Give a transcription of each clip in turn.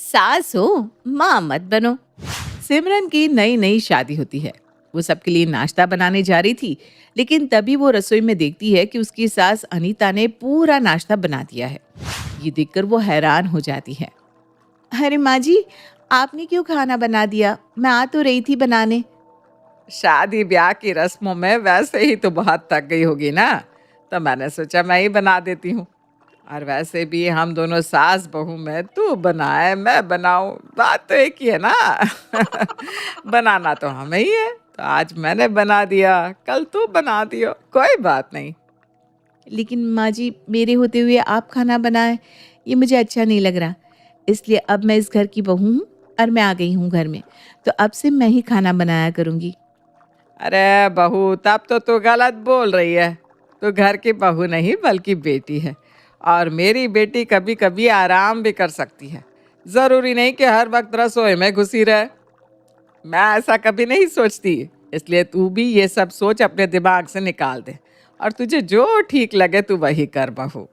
सास हो, माँ मत बनो। सिमरन की नई नई शादी होती है। वो सबके लिए नाश्ता बनाने जा रही थी, लेकिन तभी वो रसोई में देखती है कि उसकी सास अनीता ने पूरा नाश्ता बना दिया है। ये देखकर वो हैरान हो जाती है। अरे माँ जी, आपने क्यों खाना बना दिया? मैं आ तो रही थी बनाने। शादी ब्याह की रस्मों में वैसे ही तो बहुत थक गई होगी ना, तो मैंने सोचा मैं ही बना देती हूँ। और वैसे भी हम दोनों सास बहू में तू बनाए मैं बनाऊं, बात तो एक ही है ना। बनाना तो हमें ही है, तो आज मैंने बना दिया, कल तू बना दियो, कोई बात नहीं। लेकिन माँ जी, मेरे होते हुए आप खाना बनाएं, ये मुझे अच्छा नहीं लग रहा। इसलिए अब मैं इस घर की बहू हूँ और मैं आ गई हूँ घर में, तो अब से मैं ही खाना बनाया करूँगी। अरे बहू, तब तो तू गलत बोल रही है। तू घर की बहू नहीं बल्कि बेटी है, और मेरी बेटी कभी कभी आराम भी कर सकती है। जरूरी नहीं कि हर वक्त रसोई में घुसी रहे। मैं ऐसा कभी नहीं सोचती। इसलिए तू भी ये सब सोच अपने दिमाग से निकाल दे, और तुझे जो ठीक लगे तू वही कर बहू।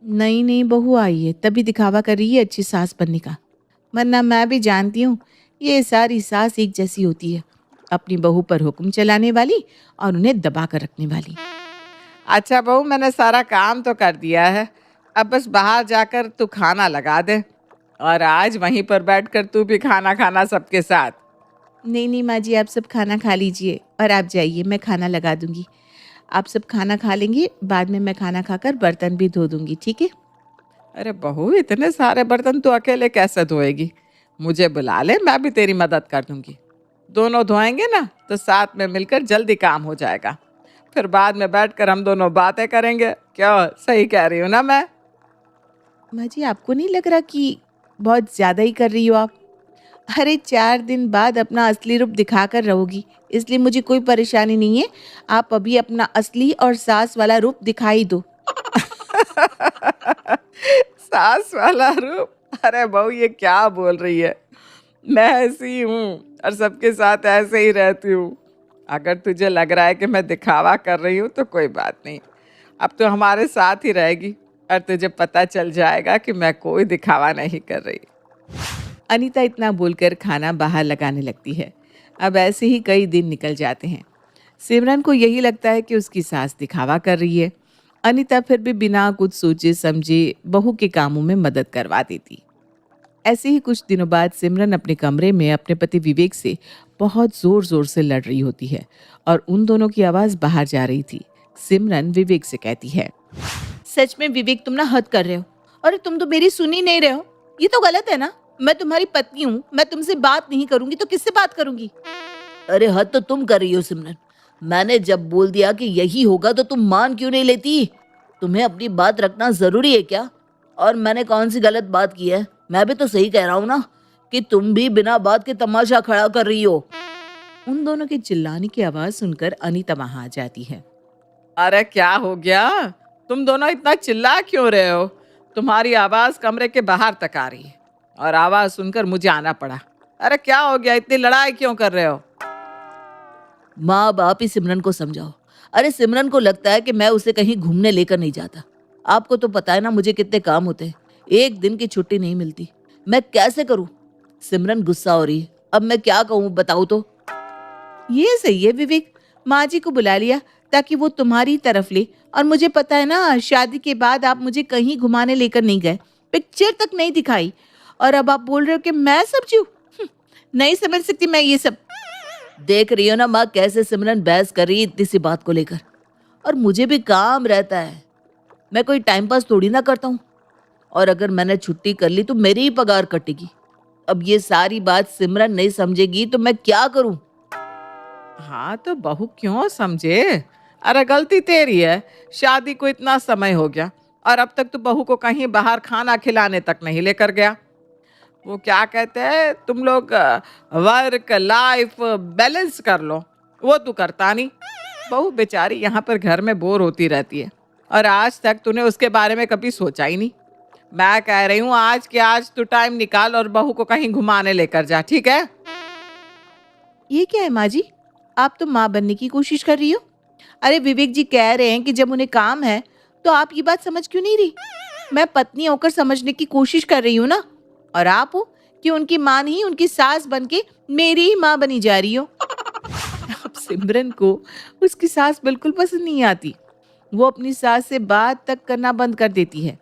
नई नई बहू आई है तभी दिखावा कर रही है अच्छी सास बनने का, वरना मैं भी जानती हूँ ये सारी सास एक जैसी होती है, अपनी बहू पर हुक्म चलाने वाली और उन्हें दबा कर रखने वाली। अच्छा बहू, मैंने सारा काम तो कर दिया है। अब बस बाहर जाकर तू खाना लगा दे, और आज वहीं पर बैठकर तू भी खाना खाना सबके साथ। नहीं नहीं माँ जी, आप सब खाना खा लीजिए और आप जाइए, मैं खाना लगा दूंगी। आप सब खाना खा लेंगे, बाद में मैं खाना खाकर बर्तन भी धो दूंगी, ठीक है? अरे बहू, इतने सारे बर्तन तू अकेले कैसे धोएगी? मुझे बुला ले, मैं भी तेरी मदद कर दूंगी। दोनों धोएंगे ना तो साथ में मिलकर जल्दी काम हो जाएगा। फिर बाद में बैठकर हम दोनों बातें करेंगे। क्या सही कह रही हूँ ना मैं? माँ जी, आपको नहीं लग रहा कि बहुत ज़्यादा ही कर रही हो आप? अरे 4 दिन बाद अपना असली रूप दिखाकर रहोगी, इसलिए मुझे कोई परेशानी नहीं है। आप अभी अपना असली और सास वाला रूप दिखाई दो। सास वाला रूप? अरे बहू, ये क्या बोल रही है? मैं ऐसी हूँ और सबके साथ ऐसे ही रहती हूँ। अगर तुझे लग रहा है कि मैं दिखावा कर रही हूँ तो कोई बात नहीं। अब तो हमारे साथ ही रहेगी, और तुझे पता चल जाएगा कि मैं कोई दिखावा नहीं कर रही। अनीता इतना बोलकर खाना बाहर लगाने लगती है। अब ऐसे ही कई दिन निकल जाते हैं। सिमरन को यही लगता है कि उसकी सास दिखावा कर रही है। अनीता फिर भी बिना कुछ सोचे समझे बहू के कामों में मदद करवा देती। ऐसे ही कुछ दिनों बाद सिमरन अपने कमरे में अपने पति विवेक से बहुत जोर जोर से लड़ रही होती है और उन दोनों की आवाज बाहर जा रही थी। सिमरन विवेक से कहती है, सच में विवेक, तुम ना हद कर रहे हो। अरे तुम तो मेरी सुन ही नहीं रहे हो। ये तो गलत है ना। मैं तुम्हारी पत्नी हूँ, मैं तुमसे बात नहीं करूंगी तो किससे बात करूंगी? अरे हद तो तुम कर रही हो सिमरन। मैंने जब बोल दिया कि यही होगा तो तुम मान क्यों नहीं लेती? तुम्हें अपनी बात रखना जरूरी है क्या? और मैंने कौन सी गलत बात की है? मैं भी तो सही कह रहा हूँ ना, कि तुम भी बिना बात के तमाशा खड़ा कर रही हो। उन दोनों के चिल्लाने की आवाज सुनकर अनीता वहां आ जाती है। अरे क्या हो गया? तुम दोनों इतना चिल्ला क्यों रहे हो? तुम्हारी आवाज कमरे के बाहर तक आ रही है, और आवाज सुनकर मुझे आना पड़ा। अरे क्या हो गया? इतनी लड़ाई क्यों कर रहे हो? माँ बाप ही सिमरन को समझाओ। अरे सिमरन को लगता है कि मैं उसे कहीं घूमने लेकर नहीं जाता। आपको तो पता है ना मुझे कितने काम होते हैं, एक दिन की छुट्टी नहीं मिलती। मैं कैसे करूं? सिमरन गुस्सा हो रही है, अब मैं क्या कहूँ बताओ तो। ये सही है विवेक, माँ जी को बुला लिया ताकि वो तुम्हारी तरफ ले। और मुझे पता है ना, शादी के बाद आप मुझे कहीं घुमाने लेकर नहीं गए, पिक्चर तक नहीं दिखाई, और अब आप बोल रहे हो कि मैं समझू? नहीं समझ सकती मैं ये सब। देख रही हो ना माँ, कैसे सिमरन बहस कर रही है इतनी सी बात को लेकर। और मुझे भी काम रहता है, मैं कोई टाइम पास थोड़ी ना करता हूँ। और अगर मैंने छुट्टी कर ली तो मेरी ही पगार कटेगी। अब ये सारी बात सिमरन नहीं समझेगी तो मैं क्या करूं? हाँ तो बहू क्यों समझे? अरे गलती तेरी है। शादी को इतना समय हो गया, और अब तक तो बहू को कहीं बाहर खाना खिलाने तक नहीं लेकर गया। वो क्या कहते हैं, तुम लोग वर्क लाइफ बैलेंस कर लो, वो तू करता नहीं। बहू बेचारी यहाँ पर घर में बोर होती रहती है, और आज तक तूने उसके बारे में कभी सोचा ही नहीं। मैं कह रही हूँ आज के आज तू टाइम निकाल और बहू को कहीं घुमाने लेकर जा, ठीक है? ये क्या है माँ जी, आप तो माँ बनने की कोशिश कर रही हो। अरे विवेक जी कह रहे हैं कि जब उन्हें काम है तो आप ये बात समझ क्यों नहीं रही? मैं पत्नी होकर समझने की कोशिश कर रही हूँ ना। और आप हो कि उनकी माँ नहीं उनकी सास बन के मेरी ही माँ बनी जा रही हो। अब सिमरन को उसकी सास बिल्कुल पसंद नहीं आती। वो अपनी सास से बात तक करना बंद कर देती है।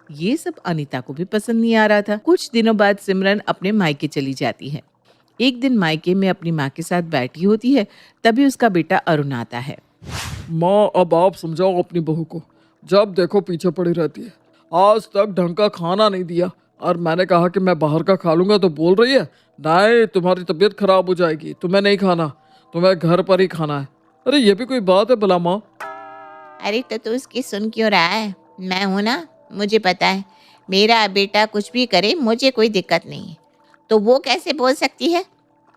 ये सब अनीता को भी पसंद नहीं आ रहा था। कुछ दिनों बाद सिमरन अपने मायके चली जाती है। एक दिन मायके में अपनी माँ के साथ बैठी होती है, तभी उसका बेटा अरुण आता है। माँ, अब आप समझाओ अपनी बहू को, जब देखो पीछे पड़ी रहती है। आज तक ढंग का खाना नहीं दिया और मैंने कहा कि मैं बाहर का खा लूंगा तो बोल रही है नहीं, तुम्हारी तबीयत खराब हो जाएगी, तुम्हें नहीं खाना, तुम्हें घर पर ही खाना है। अरे ये भी कोई बात है भला माँ? अरे तो तू उसकी सुन क्यों रहा है? मैं हूं ना, मुझे पता है। मेरा बेटा कुछ भी करे मुझे कोई दिक्कत नहीं है, तो वो कैसे बोल सकती है?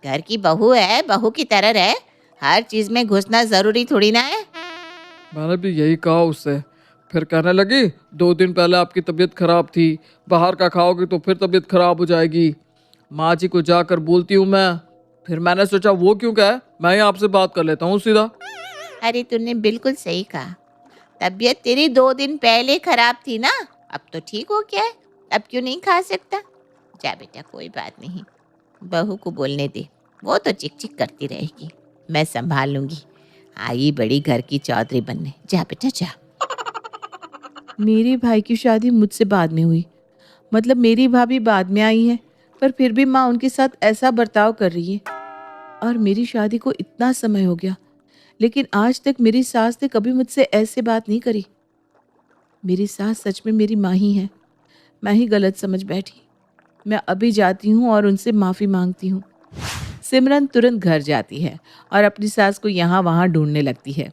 घर की बहू है, बहू की तरह रहे। हर चीज में घुसना जरूरी थोड़ी ना है। मैंने भी यही कहा उससे, फिर कहने लगी 2 दिन पहले आपकी तबीयत खराब थी, बाहर का खाओगे तो फिर तबीयत खराब हो जाएगी। माँ जी को जाकर बोलती हूँ मैं। फिर मैंने सोचा वो क्यों कहे, मैं ही आपसे बात कर लेता हूँ सीधा। अरे तूने बिल्कुल सही कहा। तबीयत तेरी 2 दिन पहले खराब थी ना, अब तो ठीक हो गया है। अब क्यों नहीं खा सकता? जा बेटा, कोई बात नहीं, बहू को बोलने दे, वो तो चिक चिक करती रहेगी, मैं संभाल लूंगी। आई बड़ी घर की चौधरी बनने। जा बेटा जा। मेरे भाई की शादी मुझसे बाद में हुई, मतलब मेरी भाभी बाद में आई है, पर फिर भी माँ उनके साथ ऐसा बर्ताव कर रही है। और मेरी शादी को इतना समय हो गया, लेकिन आज तक मेरी सास ने कभी मुझसे ऐसे बात नहीं करी। मेरी सास सच में मेरी माँ ही है, मैं ही गलत समझ बैठी। मैं अभी जाती हूँ और उनसे माफ़ी मांगती हूँ। सिमरन तुरंत घर जाती है और अपनी सास को यहाँ वहाँ ढूंढने लगती है,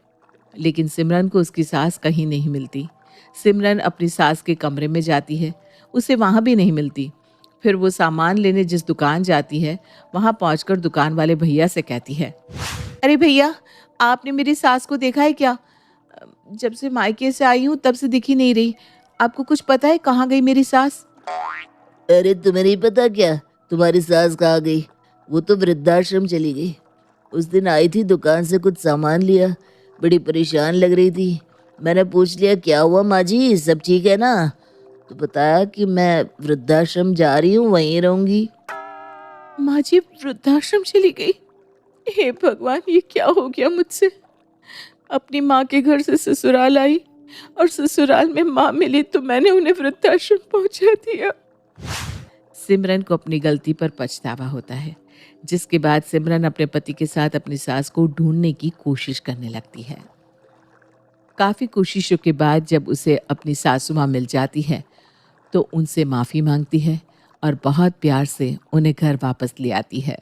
लेकिन सिमरन को उसकी सास कहीं नहीं मिलती। सिमरन अपनी सास के कमरे में जाती है, उसे वहाँ भी नहीं मिलती। फिर वो सामान लेने जिस दुकान जाती है, वहाँ पहुँचकर दुकान वाले भैया से कहती है, अरे भैया, आपने मेरी सास को देखा है क्या? जब से मायके से आई हूँ तब से दिख ही नहीं रही। आपको कुछ पता है कहाँ गई मेरी सास? अरे तुम्हें नहीं पता क्या तुम्हारी सास कहाँ गई? वो तो वृद्धाश्रम चली गई। उस दिन आई थी, दुकान से कुछ सामान लिया, बड़ी परेशान लग रही थी। मैंने पूछ लिया क्या हुआ माँ जी, सब ठीक है ना? तो बताया कि मैं वृद्धाश्रम जा रही हूँ, वहीं रहूंगी। माँ जी वृद्धाश्रम चली गई? हे भगवान, ये क्या हो गया मुझसे? अपनी माँ के घर से ससुराल आई और ससुराल में माँ मिली तो मैंने उन्हें वृद्धाश्रम पहुंचा दिया। सिमरन को अपनी गलती पर पछतावा होता है, जिसके बाद सिमरन अपने पति के साथ अपनी सास को ढूंढने की कोशिश करने लगती है। काफ़ी कोशिशों के बाद जब उसे अपनी सासू माँ मिल जाती है तो उनसे माफ़ी मांगती है और बहुत प्यार से उन्हें घर वापस ले आती है।